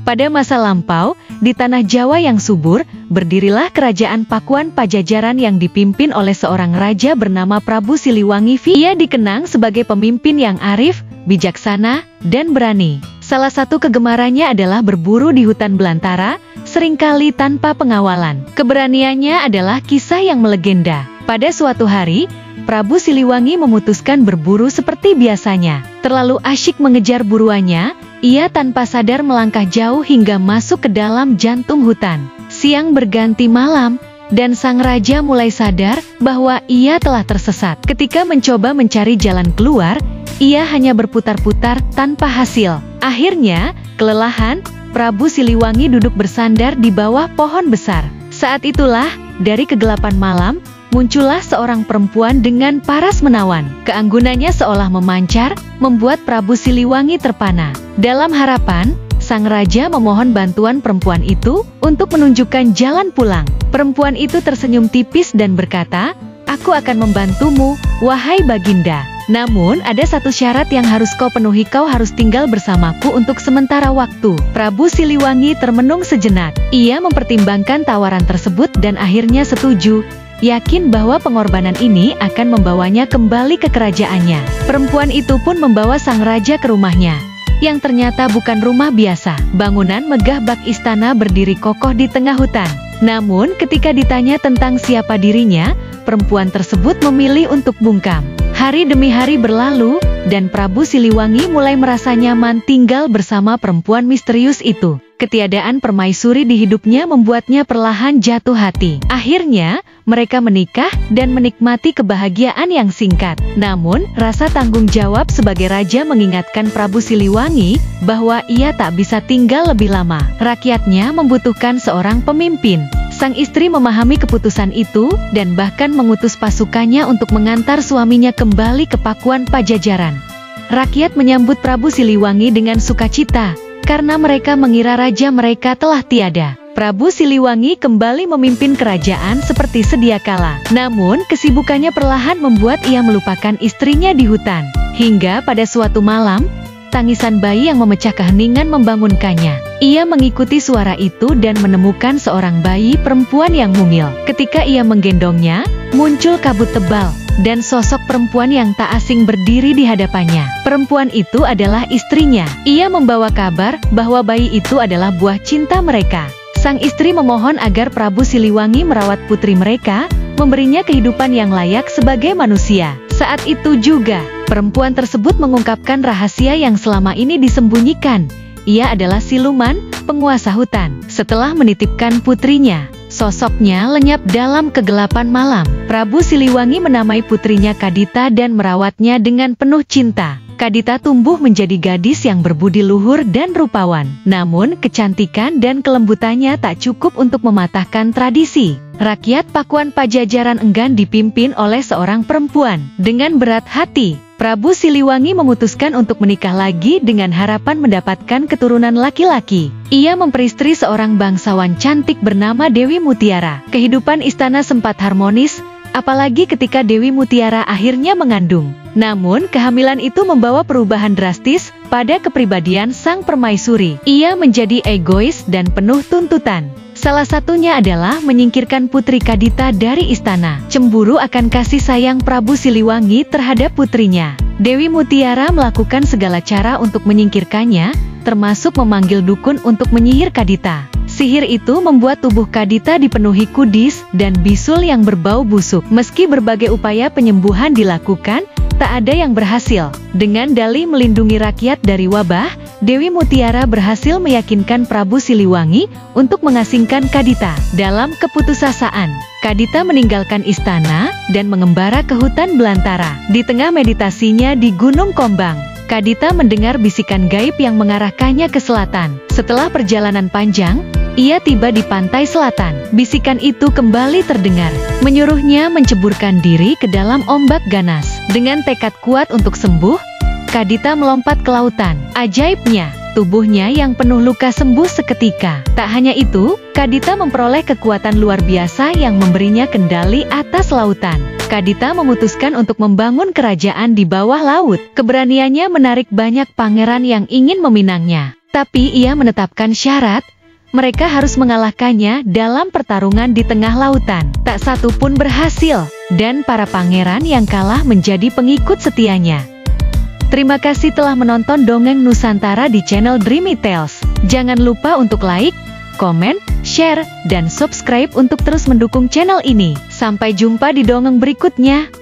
Pada masa lampau, di tanah Jawa yang subur, berdirilah kerajaan Pakuan Pajajaran yang dipimpin oleh seorang raja bernama Prabu Siliwangi. Ia dikenang sebagai pemimpin yang arif, bijaksana, dan berani. Salah satu kegemarannya adalah berburu di hutan belantara, seringkali tanpa pengawalan. Keberaniannya adalah kisah yang melegenda. Pada suatu hari, Prabu Siliwangi memutuskan berburu seperti biasanya. Terlalu asyik mengejar buruannya, ia tanpa sadar melangkah jauh hingga masuk ke dalam jantung hutan. Siang berganti malam, dan sang raja mulai sadar bahwa ia telah tersesat. Ketika mencoba mencari jalan keluar, ia hanya berputar-putar tanpa hasil. Akhirnya, kelelahan, Prabu Siliwangi duduk bersandar di bawah pohon besar. Saat itulah, dari kegelapan malam, muncullah seorang perempuan dengan paras menawan. Keanggunannya seolah memancar, membuat Prabu Siliwangi terpana. Dalam harapan, sang raja memohon bantuan perempuan itu untuk menunjukkan jalan pulang. Perempuan itu tersenyum tipis dan berkata, "Aku akan membantumu, wahai Baginda. Namun ada satu syarat yang harus kau penuhi, kau harus tinggal bersamaku untuk sementara waktu." Prabu Siliwangi termenung sejenak. Ia mempertimbangkan tawaran tersebut dan akhirnya setuju, yakin bahwa pengorbanan ini akan membawanya kembali ke kerajaannya. Perempuan itu pun membawa sang raja ke rumahnya, yang ternyata bukan rumah biasa. Bangunan megah bak istana berdiri kokoh di tengah hutan. Namun ketika ditanya tentang siapa dirinya, perempuan tersebut memilih untuk bungkam. Hari demi hari berlalu, dan Prabu Siliwangi mulai merasa nyaman tinggal bersama perempuan misterius itu. Ketiadaan permaisuri di hidupnya membuatnya perlahan jatuh hati. Akhirnya, mereka menikah dan menikmati kebahagiaan yang singkat. Namun, rasa tanggung jawab sebagai raja mengingatkan Prabu Siliwangi bahwa ia tak bisa tinggal lebih lama. Rakyatnya membutuhkan seorang pemimpin. Sang istri memahami keputusan itu dan bahkan mengutus pasukannya untuk mengantar suaminya kembali ke Pakuan Pajajaran. Rakyat menyambut Prabu Siliwangi dengan sukacita, karena mereka mengira raja mereka telah tiada. Prabu Siliwangi kembali memimpin kerajaan seperti sedia kala. Namun, kesibukannya perlahan membuat ia melupakan istrinya di hutan. Hingga pada suatu malam, tangisan bayi yang memecah keheningan membangunkannya. Ia mengikuti suara itu dan menemukan seorang bayi perempuan yang mungil. Ketika ia menggendongnya, muncul kabut tebal, dan sosok perempuan yang tak asing berdiri di hadapannya. Perempuan itu adalah istrinya. Ia membawa kabar bahwa bayi itu adalah buah cinta mereka. Sang istri memohon agar Prabu Siliwangi merawat putri mereka, memberinya kehidupan yang layak sebagai manusia. Saat itu juga, perempuan tersebut mengungkapkan rahasia yang selama ini disembunyikan. Ia adalah siluman, penguasa hutan. Setelah menitipkan putrinya, sosoknya lenyap dalam kegelapan malam. Prabu Siliwangi menamai putrinya Kadita dan merawatnya dengan penuh cinta. Kadita tumbuh menjadi gadis yang berbudi luhur dan rupawan. Namun, kecantikan dan kelembutannya tak cukup untuk mematahkan tradisi. Rakyat Pakuan Pajajaran enggan dipimpin oleh seorang perempuan. Dengan berat hati, Prabu Siliwangi memutuskan untuk menikah lagi dengan harapan mendapatkan keturunan laki-laki. Ia memperistri seorang bangsawan cantik bernama Dewi Mutiara. Kehidupan istana sempat harmonis, apalagi ketika Dewi Mutiara akhirnya mengandung. Namun, kehamilan itu membawa perubahan drastis pada kepribadian sang permaisuri. Ia menjadi egois dan penuh tuntutan. Salah satunya adalah menyingkirkan putri Kadita dari istana. Cemburu akan kasih sayang Prabu Siliwangi terhadap putrinya, Dewi Mutiara melakukan segala cara untuk menyingkirkannya, termasuk memanggil dukun untuk menyihir Kadita. Sihir itu membuat tubuh Kadita dipenuhi kudis dan bisul yang berbau busuk. Meski berbagai upaya penyembuhan dilakukan, tak ada yang berhasil. Dengan dalih melindungi rakyat dari wabah, Dewi Mutiara berhasil meyakinkan Prabu Siliwangi untuk mengasingkan Kadita. Dalam keputusasaan, Kadita meninggalkan istana dan mengembara ke hutan belantara. Di tengah meditasinya di Gunung Kombang, Kadita mendengar bisikan gaib yang mengarahkannya ke selatan. Setelah perjalanan panjang, ia tiba di pantai selatan. Bisikan itu kembali terdengar, menyuruhnya menceburkan diri ke dalam ombak ganas. Dengan tekad kuat untuk sembuh, Kadita melompat ke lautan. Ajaibnya, tubuhnya yang penuh luka sembuh seketika. Tak hanya itu, Kadita memperoleh kekuatan luar biasa yang memberinya kendali atas lautan. Kadita memutuskan untuk membangun kerajaan di bawah laut. Keberaniannya menarik banyak pangeran yang ingin meminangnya. Tapi ia menetapkan syarat, mereka harus mengalahkannya dalam pertarungan di tengah lautan. Tak satu pun berhasil, dan para pangeran yang kalah menjadi pengikut setianya. Terima kasih telah menonton Dongeng Nusantara di channel Dreamy Tales. Jangan lupa untuk like, komen, share, dan subscribe untuk terus mendukung channel ini. Sampai jumpa di dongeng berikutnya.